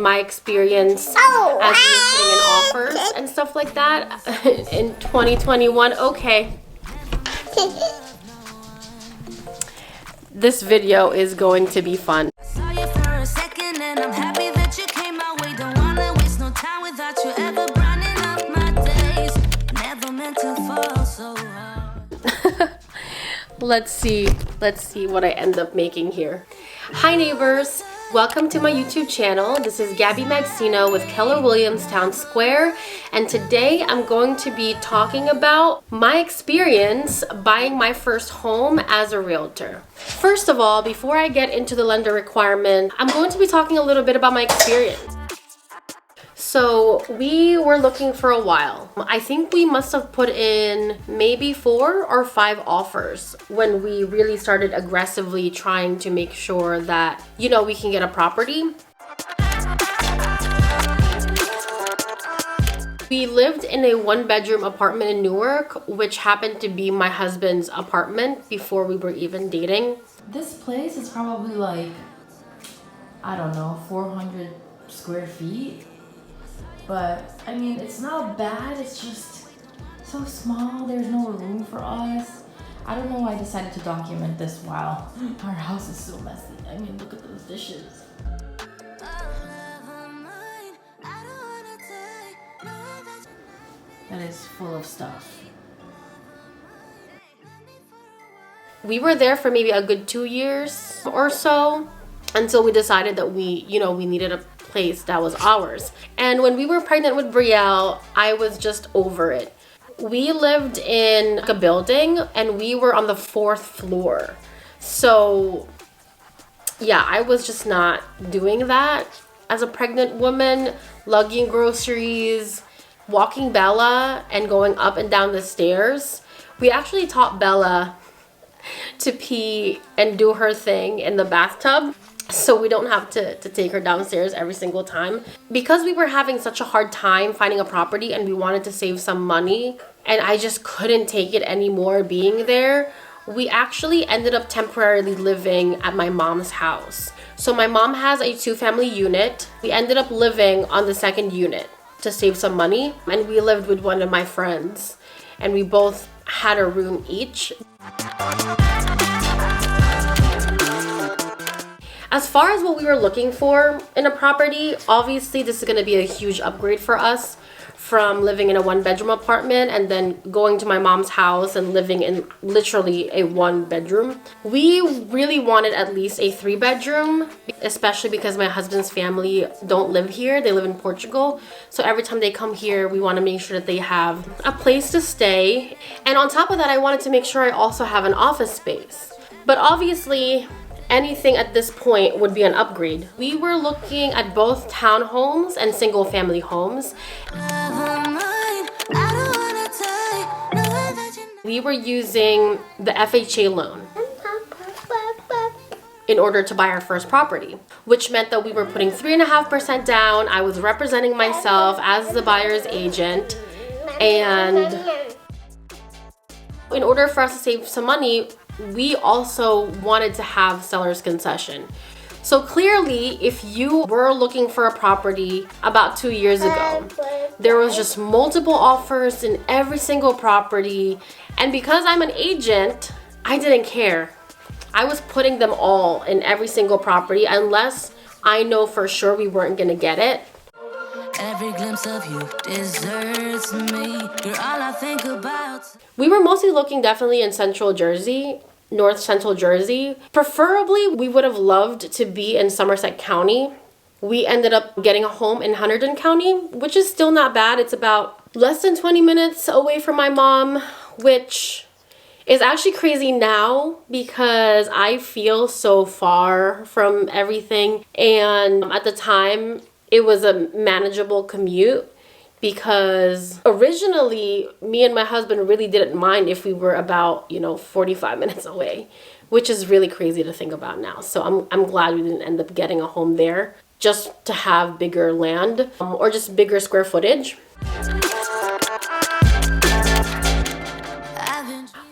my experience as we were putting in offers and stuff like that in 2021. Okay. This video is going to be fun. Saw you for a second and I'm happy that you came my way. Don't wanna waste no time without you ever brightening up my days. Never meant to fall so hard. Let's see what I end up making here. Hi neighbors, welcome to my YouTube channel. This is Gabby Maxino with Keller Williams Town Square, and today I'm going to be talking about my experience buying my first home as a realtor. First of all, before I get into the lender requirement, I'm going to be talking a little bit about my experience. So we were looking for a while. I think we must have put in maybe 4 or 5 offers when we really started aggressively trying to make sure that, we can get a property. We lived in a 1-bedroom apartment in Newark, which happened to be my husband's apartment before we were even dating. This place is probably like, I don't know, 400 square feet. But, I mean, it's not bad, it's just so small, there's no room for us. I don't know why I decided to document this while our house is so messy. I mean, look at those dishes. That is full of stuff. We were there for maybe a good 2 years or so until we decided that we needed a place that was ours. And when we were pregnant with Brielle, I was just over it. We lived in a building and we were on the 4th floor. So yeah, I was just not doing that as a pregnant woman, lugging groceries, walking Bella and going up and down the stairs. We actually taught Bella to pee and do her thing in the bathtub, so we don't have to take her downstairs every single time. Because we were having such a hard time finding a property and we wanted to save some money, and I just couldn't take it anymore being there, we actually ended up temporarily living at my mom's house. So my mom has a 2-family unit. We ended up living on the 2nd unit to save some money, and we lived with one of my friends, and we both had a room each. As far as what we were looking for in a property, obviously this is going to be a huge upgrade for us from living in a 1-bedroom apartment and then going to my mom's house and living in literally a 1-bedroom. We really wanted at least a 3-bedroom, especially because my husband's family don't live here. They live in Portugal. So every time they come here, we want to make sure that they have a place to stay. And on top of that, I wanted to make sure I also have an office space. But obviously, anything at this point would be an upgrade. We were looking at both townhomes and single-family homes. We were using the FHA loan in order to buy our first property, which meant that we were putting 3.5% down. I was representing myself as the buyer's agent, and in order for us to save some money, we also wanted to have seller's concession. So clearly, if you were looking for a property about 2 years ago, there was just multiple offers in every single property. And because I'm an agent, I didn't care. I was putting them all in every single property unless I know for sure we weren't gonna get it. Every glimpse of you deserts me. You're all I think about. We were mostly looking definitely in Central Jersey, North Central Jersey. Preferably, we would have loved to be in Somerset County. We ended up getting a home in Hunterdon County, which is still not bad. It's about less than 20 minutes away from my mom, which is actually crazy now because I feel so far from everything. And at the time, it was a manageable commute because originally me and my husband really didn't mind if we were about 45 minutes away, which is really crazy to think about now. So I'm glad we didn't end up getting a home there just to have bigger land or just bigger square footage.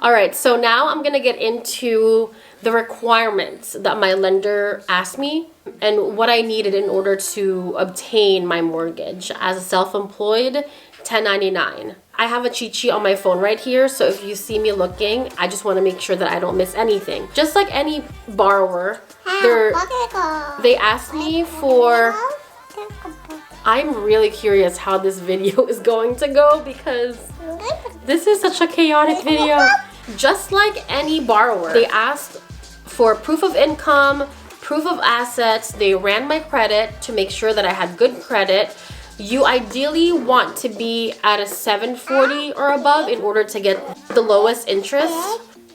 All right, so now I'm gonna get into the requirements that my lender asked me and what I needed in order to obtain my mortgage as a self-employed 1099. I have a cheat sheet on my phone right here, so if you see me looking, I just want to make sure that I don't miss anything. Just like any borrower, they asked me for... I'm really curious how this video is going to go because this is such a chaotic video. Just like any borrower, they asked for proof of income, proof of assets. They ran my credit to make sure that I had good credit. You ideally want to be at a 740 or above in order to get the lowest interest.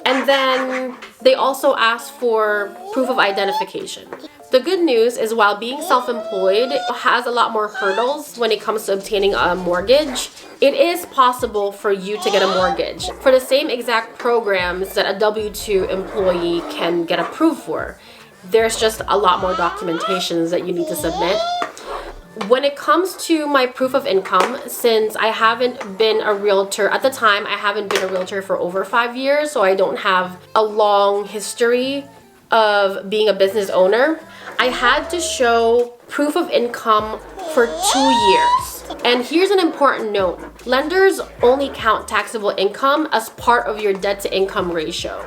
And then they also asked for proof of identification. The good news is while being self-employed has a lot more hurdles when it comes to obtaining a mortgage, it is possible for you to get a mortgage for the same exact programs that a W-2 employee can get approved for. There's just a lot more documentations that you need to submit. When it comes to my proof of income, since I haven't been a realtor, at the time I haven't been a realtor for over 5 years, so I don't have a long history of being a business owner, I had to show proof of income for 2 years. And here's an important note. Lenders only count taxable income as part of your debt to income ratio.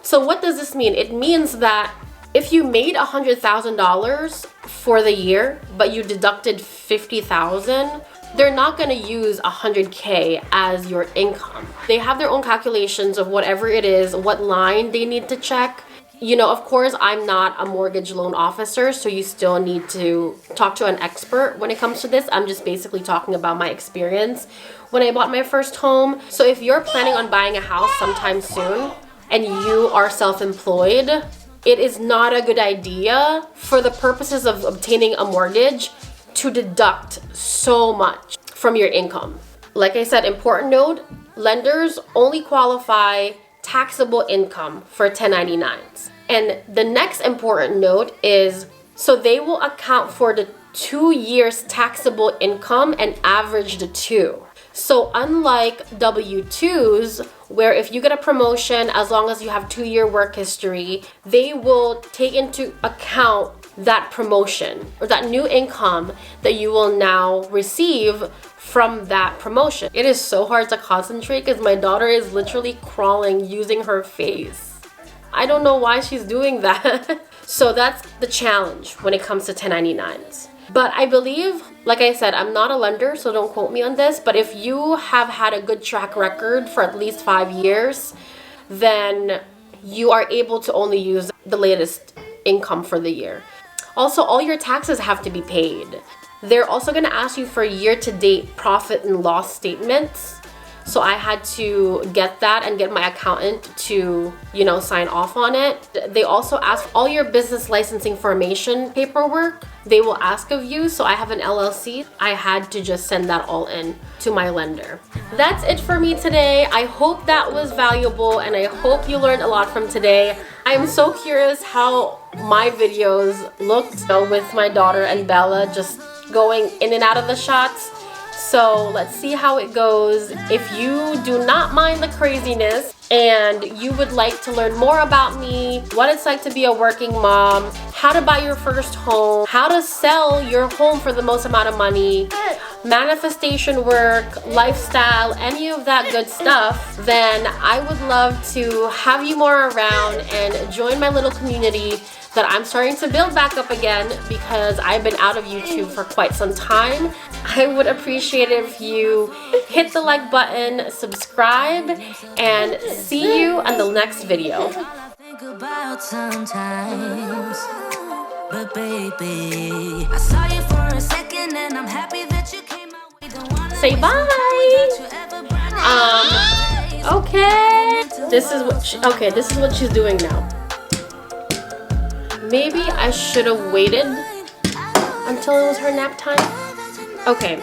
So what does this mean? It means that if you made $100,000 for the year, but you deducted $50,000, they're not going to use $100K as your income. They have their own calculations of whatever it is, what line they need to check. You know, of course, I'm not a mortgage loan officer, so you still need to talk to an expert when it comes to this. I'm just basically talking about my experience when I bought my first home. So if you're planning on buying a house sometime soon and you are self-employed, it is not a good idea for the purposes of obtaining a mortgage to deduct so much from your income. Like I said, important note, lenders only qualify taxable income for 1099s. And the next important note is, so they will account for the 2 years taxable income and average the two. So unlike W-2s, where if you get a promotion, as long as you have 2-year work history, they will take into account that promotion or that new income that you will now receive from that promotion. It is so hard to concentrate because my daughter is literally crawling using her face. I don't know why she's doing that. So that's the challenge when it comes to 1099s. But I believe, like I said, I'm not a lender, so don't quote me on this, but if you have had a good track record for at least 5 years, then you are able to only use the latest income for the year. Also, all your taxes have to be paid. They're also going to ask you for year-to-date profit and loss statements. So I had to get that and get my accountant to, sign off on it. They also ask all your business licensing formation paperwork. They will ask of you. So I have an LLC. I had to just send that all in to my lender. That's it for me today. I hope that was valuable and I hope you learned a lot from today. I'm so curious how my videos looked with my daughter and Bella just going in and out of the shots. So let's see how it goes. If you do not mind the craziness and you would like to learn more about me, what it's like to be a working mom, how to buy your first home, how to sell your home for the most amount of money, manifestation work, lifestyle, any of that good stuff, then I would love to have you more around and join my little community that I'm starting to build back up again because I've been out of YouTube for quite some time. I would appreciate it if you hit the like button, subscribe, and see you on the next video. Think about sometimes, but baby, I saw you for a second and I'm happy that you came my way. Don't wanna say bye. Okay. This is what she's doing now. Maybe I should have waited until it was her nap time. Okay,